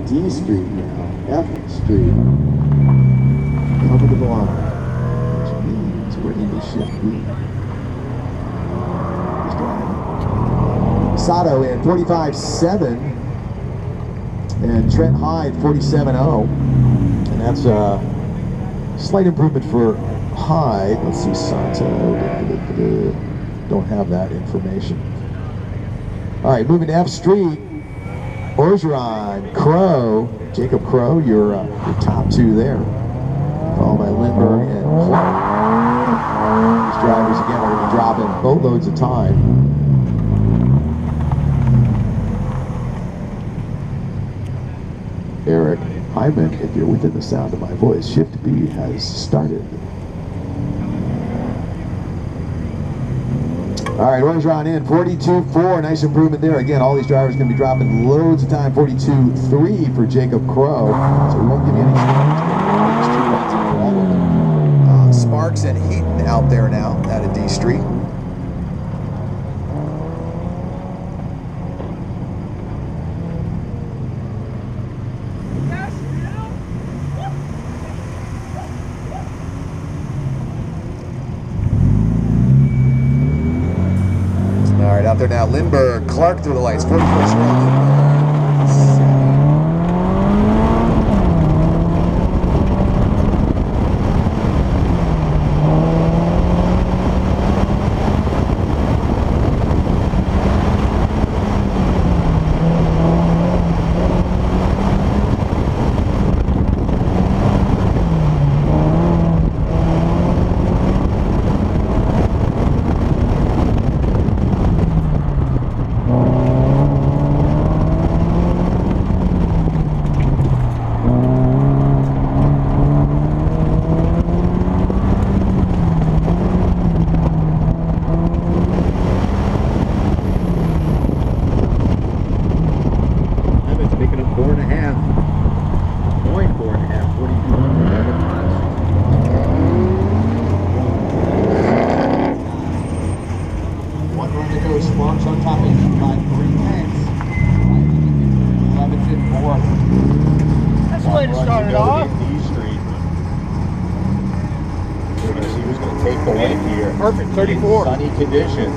D Street now. F Street. Coming to the line. Which means we're into shift B. Sato in 45.7. And Trent Hyde 47.0. And that's a slight improvement for Hyde. Let's see, Sato. Don't have that information. All right, moving to F Street. Orgeron, Crow, Jacob Crow, your top two there. Followed by Lindbergh and Clark. These drivers again are going to be dropping boatloads of time. Eric Hyman, if you're within the sound of my voice, Shift B has started. All right, Orgeron in 42.4, nice improvement there. Again, all these drivers are going to be dropping loads of time. 42.3 for Jacob Crow, so we won't give you any Sparks and Heaton out there now out of D Street. All right, out there now, Lindbergh, Clark through the lights, 44. Sparks on top of him by 3/10. Levitz in fourth. That's the way to start it off. D Street. We're going to see who's going to take the lead here. Perfect, 34. Sunny conditions.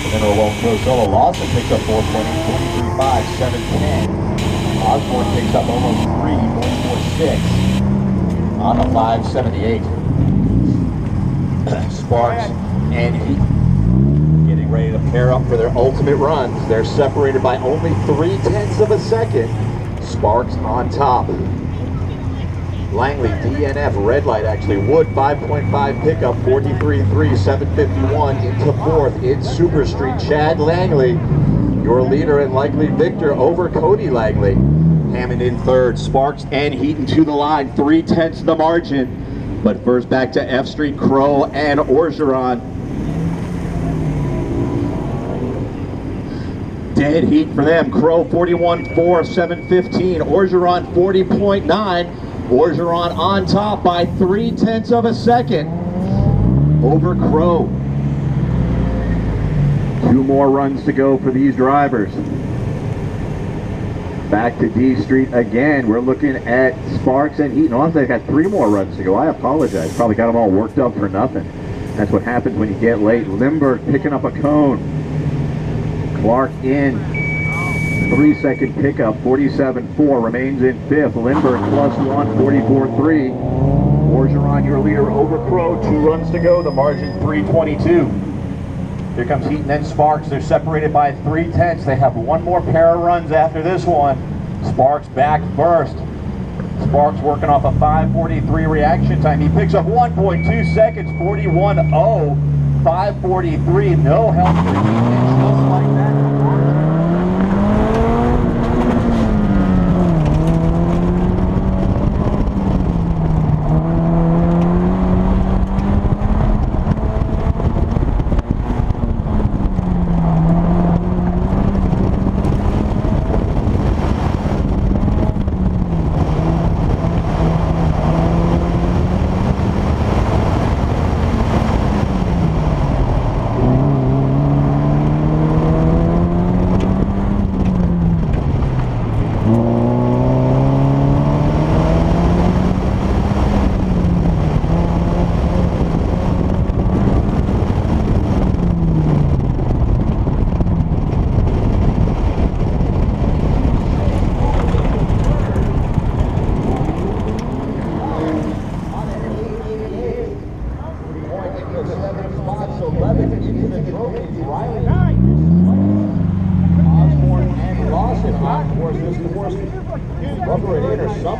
The middle won't go solo. Lawson picks up 4 points, 43.5, 7:10. Osborne picks up almost 3, 44.6 on the 5.78. Sparks and Heat getting ready to pair up for their ultimate runs. They're separated by only 0.3 of a second. Sparks on top. Langley, DNF, red light actually. Wood, 5.5 pickup, 43.3, 7:51 into fourth in Super Street. Chad Langley, your leader and likely victor over Cody Langley. Hammond in third. Sparks and Heaton to the line, 0.3 the margin. But first back to F Street, Crow and Orgeron. Dead heat for them. Crow 41.4, 7:15. Orgeron 40.9. Orgeron on top by 0.3 of a second over Crow. 2 more runs to go for these drivers. Back to D Street again. We're looking at Sparks and Heaton. Oh, they've got 3 more runs to go. I apologize. Probably got them all worked up for nothing. That's what happens when you get late. Lindbergh picking up a cone. Clark in. 3-second pickup, 47.4, remains in 5th. Lindbergh +1, 44.3. Orgeron, your leader over Crow. 2 runs to go, the margin 3:22. Here comes Heaton and Sparks. They're separated by 0.3. They have 1 more pair of runs after this one. Sparks back first. Sparks working off a 5:43 reaction time. He picks up 1.2 seconds, 41.0, 5:43. No help for Heaton, just like that.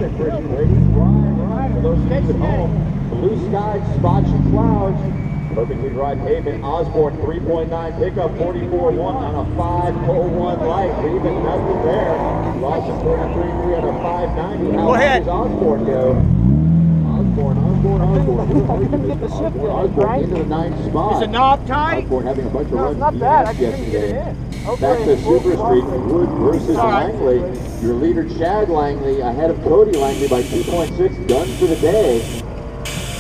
Austin, pretty ladies. Right. For those of you at home, blue skies, spots and clouds. Perfectly dry pavement. Osborne 3.9 pickup, 44.1 on a 5.01 light. Leaving nothing there. Lawson 33.3 on a 5.90. How high does Osborne go? Osborne. Osborne into the 9th spot. Is the knob tight? Osborne having a bunch of runs. It's not bad. I couldn't get it in. Back to Super Street, Wood versus Langley. Your leader, Chad Langley, ahead of Cody Langley by 2.6, done for the day.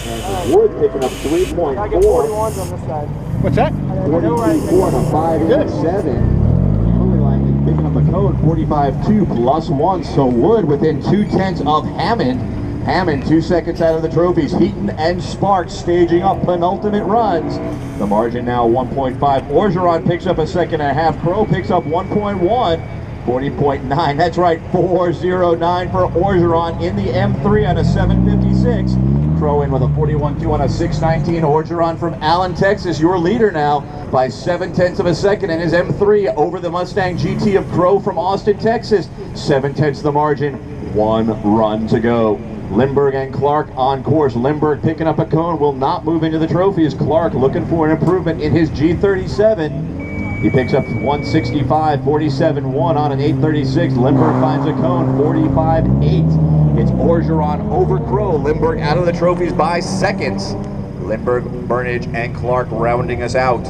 And Wood picking up 3.4. I get 41s on this side. What's that? 42.4 and a 5.87. Cody Langley picking up a cone, 45.2 plus 1. So Wood within 2/10 of Hammond. Hammond 2 seconds out of the trophies. Heaton and Sparks staging up penultimate runs. The margin now 1.5. Orgeron picks up a 2.5. Crow picks up 1.1. 40.9. That's right, 4.09 for Orgeron in the M3 on a 7.56. Crow in with a 41.2 on a 6.19. Orgeron from Allen, Texas, your leader now by 0.7 of a second in his M3 over the Mustang GT of Crow from Austin, Texas. 0.7 the margin, 1 run to go. Lindbergh and Clark on course. Lindbergh picking up a cone, will not move into the trophies. Clark looking for an improvement in his G37. He picks up 165, 47.1 on an 8.36. Lindbergh finds a cone, 45.8. It's Orgeron over Crow. Lindbergh out of the trophies by seconds. Lindbergh, Burnage, and Clark rounding us out.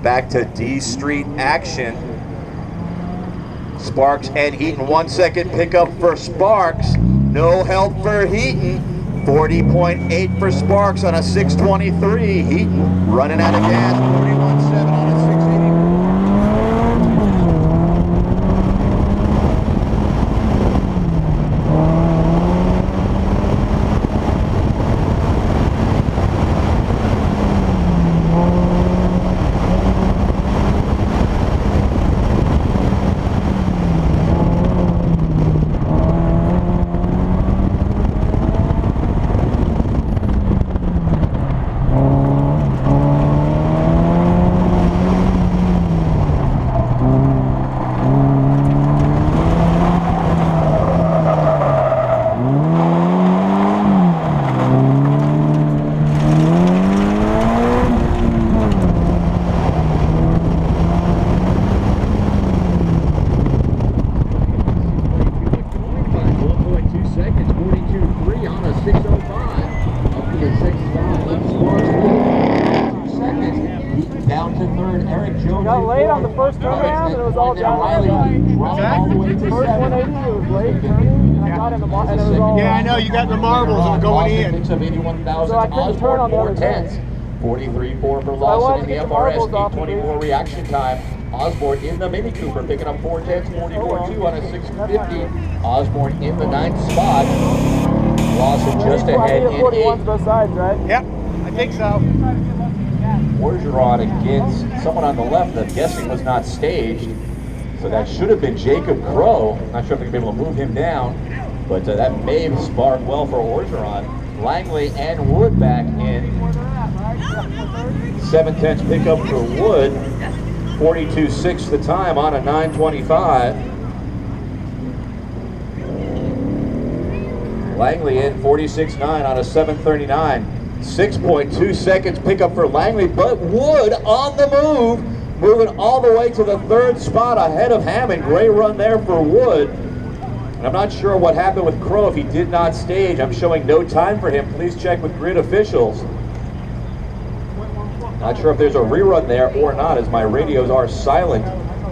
Back to D Street action. Sparks and Heaton, 1 second pickup for Sparks. No help for Heaton. 40.8 for Sparks on a 6.23. Heaton running out of gas. 41.7 on a 6.80. Got late on the first turnaround, and it was all down. First 180, it was late turning, and I got in the and it was all. Yeah, I know, you got the marbles are going in. So I couldn't turn on the other side. 43.4 for Lawson in the FRS, 8.24 reaction time. Osborne in the Mini Cooper picking up 4/10, 44.2 on a 6.50. Osborne in the 9th spot. Lawson just ahead in 41s both sides, right? Yep, I think so. Orgeron against someone on the left that I'm guessing was not staged. So that should have been Jacob Crow. Not sure if they're going to be able to move him down, but that may spark well for Orgeron. Langley and Wood back in. 7/10 pickup for Wood. 42.6 the time on a 9.25. Langley in 46.9 on a 7.39. 6.2 seconds pickup for Langley, but Wood on the move, moving all the way to the 3rd spot ahead of Hammond. Great run there for Wood. And I'm not sure what happened with Crow if he did not stage. I'm showing no time for him. Please check with grid officials. Not sure if there's a rerun there or not, as my radios are silent.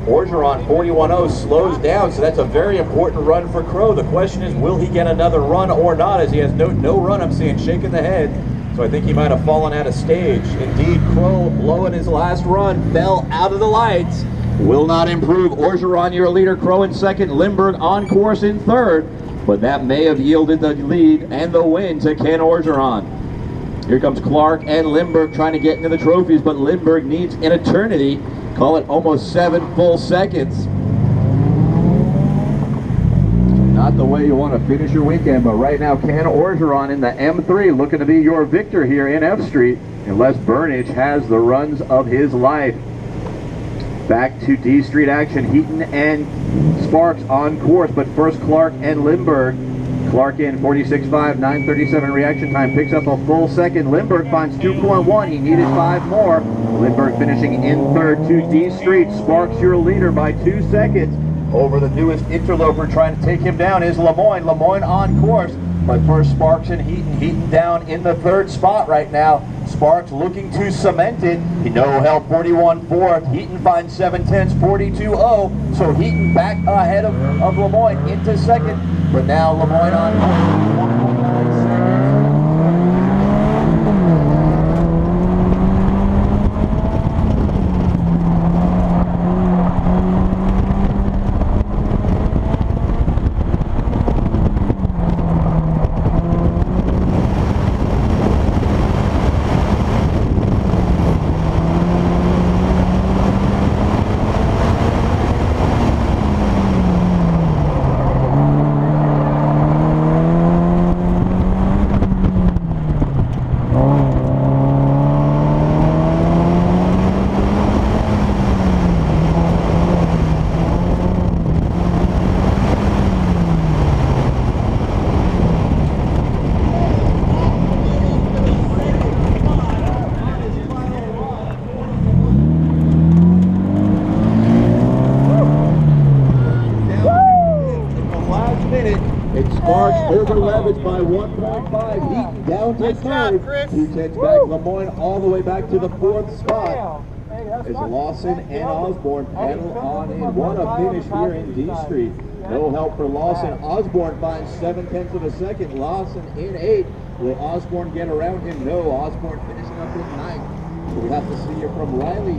Orgeron 41.0 slows down, so that's a very important run for Crow. The question is, will he get another run or not, as he has no run. I'm seeing shaking the head. So I think he might have fallen out of stage. Indeed, Crow, blowing his last run, fell out of the lights. Will not improve. Orgeron, your leader. Crow in 2nd. Lindbergh on course in 3rd. But that may have yielded the lead and the win to Ken Orgeron. Here comes Clark and Lindbergh trying to get into the trophies, but Lindbergh needs an eternity. Call it almost 7 full seconds. Not the way you want to finish your weekend, but right now Ken Orgeron in the M3 looking to be your victor here in F Street, unless Burnage has the runs of his life. Back to D Street action. Heaton and Sparks on course, but first Clark and Lindbergh. Clark in 46.5, 9:37 reaction time, picks up a full second. Lindbergh finds 2.1, he needed 5 more. Lindbergh finishing in third to D Street. Sparks your leader by 2 seconds. Over the newest interloper trying to take him down is Lemoyne. Lemoyne on course, but first Sparks and Heaton. Heaton down in the 3rd spot right now. Sparks looking to cement it. No help, 41.4. Heaton finds 7/10, 42.0. So Heaton back ahead of Lemoyne into 2nd. But now Lemoyne on course, 1.9 seconds. It's Sparks over Levitz by 1.5. Heaton down to 3rd. 2/10 back. Lemoyne all the way back to the 4th spot. As Lawson and Osborne pedal on in. What a finish here in D Street. No help for Lawson. Osborne finds 7/10 of a second. Lawson in 8th. Will Osborne get around him? No. Osborne finishing up in 9th. So we have to see here from Riley,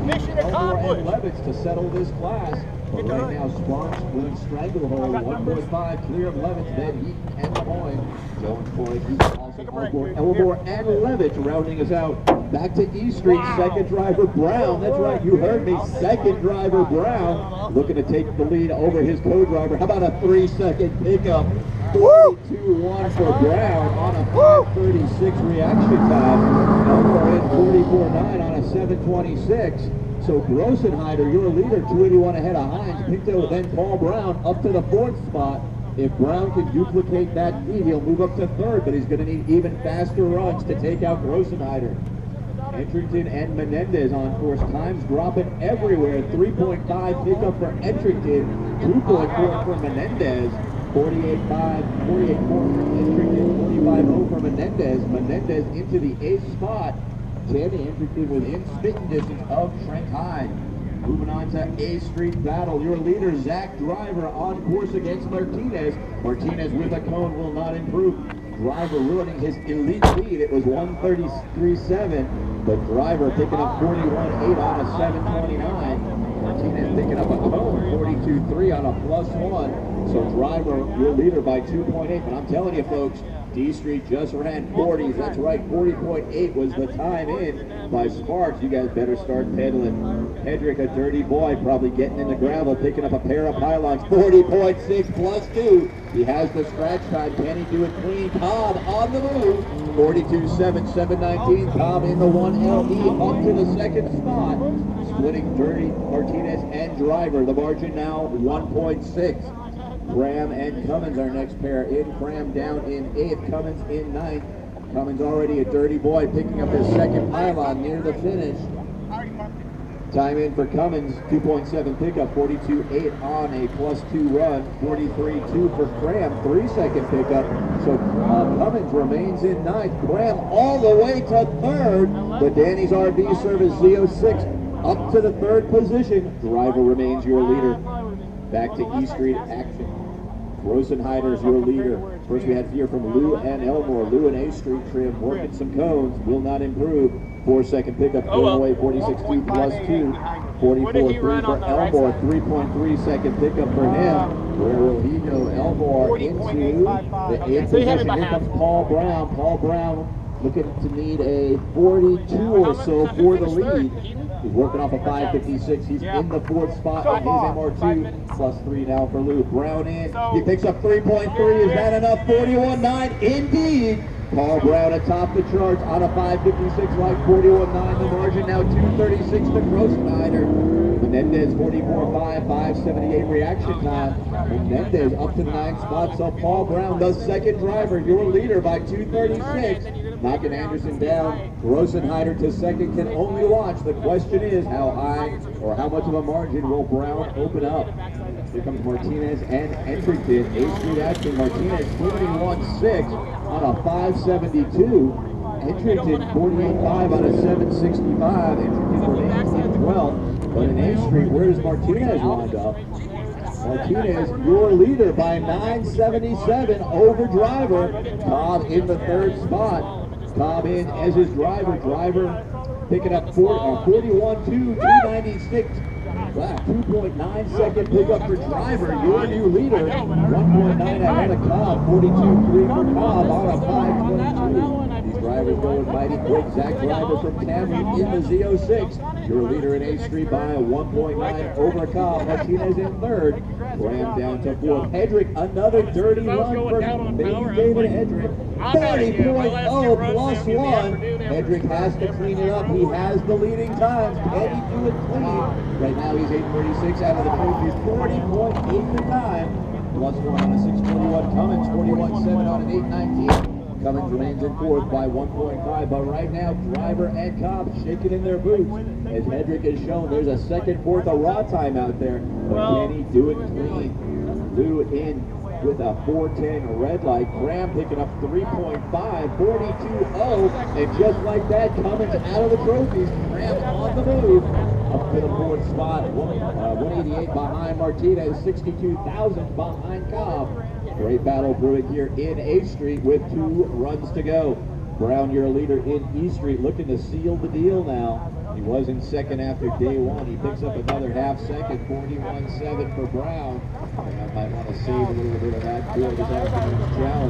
Elmore, and Levitz to settle this class. But right now, Sparks will stranglehold. 1.5 clear of Levitz, then Heaton and Lemoyne. Jones, Floyd, Heaton, also Osborne, Elmore, and Levitz rounding us out. Back to E Street, 2nd driver Brown. That's right, you heard me. 2nd driver Brown looking to take the lead over his co-driver. How about a 3-second pickup? 42.1 for Brown on a 5:36 reaction time. Elmore in 44.9 on a 7:26. So Grossenheider, your leader, 281 ahead of Hines. Pinto, then Paul Brown up to the 4th spot. If Brown can duplicate that lead, he'll move up to 3rd, but he's going to need even faster runs to take out Grossenheider. Entrington and Menendez on course. Times dropping everywhere. 3.5 pickup for Entrington, 2.4 for Menendez. 48.5, 48.4 for Entrington, 45.0 for Menendez. Menendez into the 8th spot. Tammy Entrington within spitting distance of Trent Hine. Moving on to A Street battle. Your leader, Zach Driver, on course against Martinez. Martinez with a cone will not improve. Driver ruining his elite lead. It was 1:33.7, but Driver picking up 41.8 on a 7:29. Martinez picking up a cone, 42.3 on a +1. So Driver, your leader by 2.8. But I'm telling you, folks, D Street just ran 40s. That's right, 40.8 was the time in by Sparks. You guys better start pedaling. Hedrick, a dirty boy, probably getting in the gravel, picking up a pair of pylons. 40.6 +2. He has the scratch time. Can he do it clean? Cobb on the move. 42.7, 7:19. Cobb in the 1LE up to the 2nd spot. Splitting Dirty, Martinez, and Driver. The margin now 1.6. Cram and Cummins, our next pair in. Cram down in 8th, Cummins in 9th. Cummins already a dirty boy, picking up his 2nd pylon near the finish. Time in for Cummins, 2.7 pickup, 42.8 on a +2 run. 43.2 for Cram, 3-second pickup. So Cummins remains in 9th. Cram all the way to 3rd, but Danny's RV service Z06 up to the 3rd position. Driver remains your leader. Back to E Street action. Grossenheider's your leader. First we had here from Lou and Elmore. Lou and A Street trim working some cones. Will not improve. 4-second pickup going away. 46.2 +2. 44.3 for Elmore. 3.3-second pickup for him. Where will he go? Elmore into the 8th position. Here comes Paul Brown. Paul Brown looking to need a 42 or so for the lead. He's working off a 5.56. He's in the 4th spot in his MR2. +3 now for Lou. Brown in. He picks up 3.3. Is that enough? 41.9. Indeed. Paul Brown atop the charts on a 5.56 like 41.9. The margin now 2.36 to Grossenheider. The Menendez 44.5, 5.78 reaction time. Menendez up to the 9th spot, so Paul Brown, the second driver, your leader by 2:36, knocking Anderson down. Rosenheider to second, can only watch. The question is, how high or how much of a margin will Brown open up? Here comes Martinez and Entrington. 8th Street action. Martinez 41.6 on a 5.72. Entrington 48.5 on a 7.65. Entrington remains in 12th. But in 8th Street, where does Martinez wind up? Martinez, your leader by 9.77 over driver. Cobb in the 3rd spot. Cobb in as his driver. Driver picking up 41.2, 296. Wow, 2.9 second pickup for driver. Your new leader, 1.9 ahead of Cobb. 42.3 for Cobb on a 5.22. These drivers going mighty quick. Zach Driver from Tammy in the Z06. Your leader in 8th Street by 1.9 over Cobb. Martinez in 3rd. Graham down to 4th. Hedrick, another dirty run for David Hedrick. 30.0 plus 1. Hedrick has to clean it up. He has the leading times. Can he do it clean? Right now he's 8.36 out of the trophies. 40.8 the time. Plus 1 on a 6.41. Cummins 41.7 on an 8.19. Cummins remains in 4th by 1.5, but right now Driver and Cobb shaking in their boots. As Hedrick has shown, there's a 2nd, 4th, a raw time out there, but can he do it clean? Lou in with a 4.10 red light. Graham picking up 3.5, 42.0, and just like that, Cummins out of the trophies. Graham on the move, up to the 4th spot, 188 behind Martinez, 62,000 behind Cobb. Great battle brewing here in 8th Street with 2 runs to go. Brown, your leader in E Street, looking to seal the deal now. He was in 2nd after day 1. He picks up another half second, 41.7 for Brown. And I might want to save a little bit of that for this afternoon's challenge.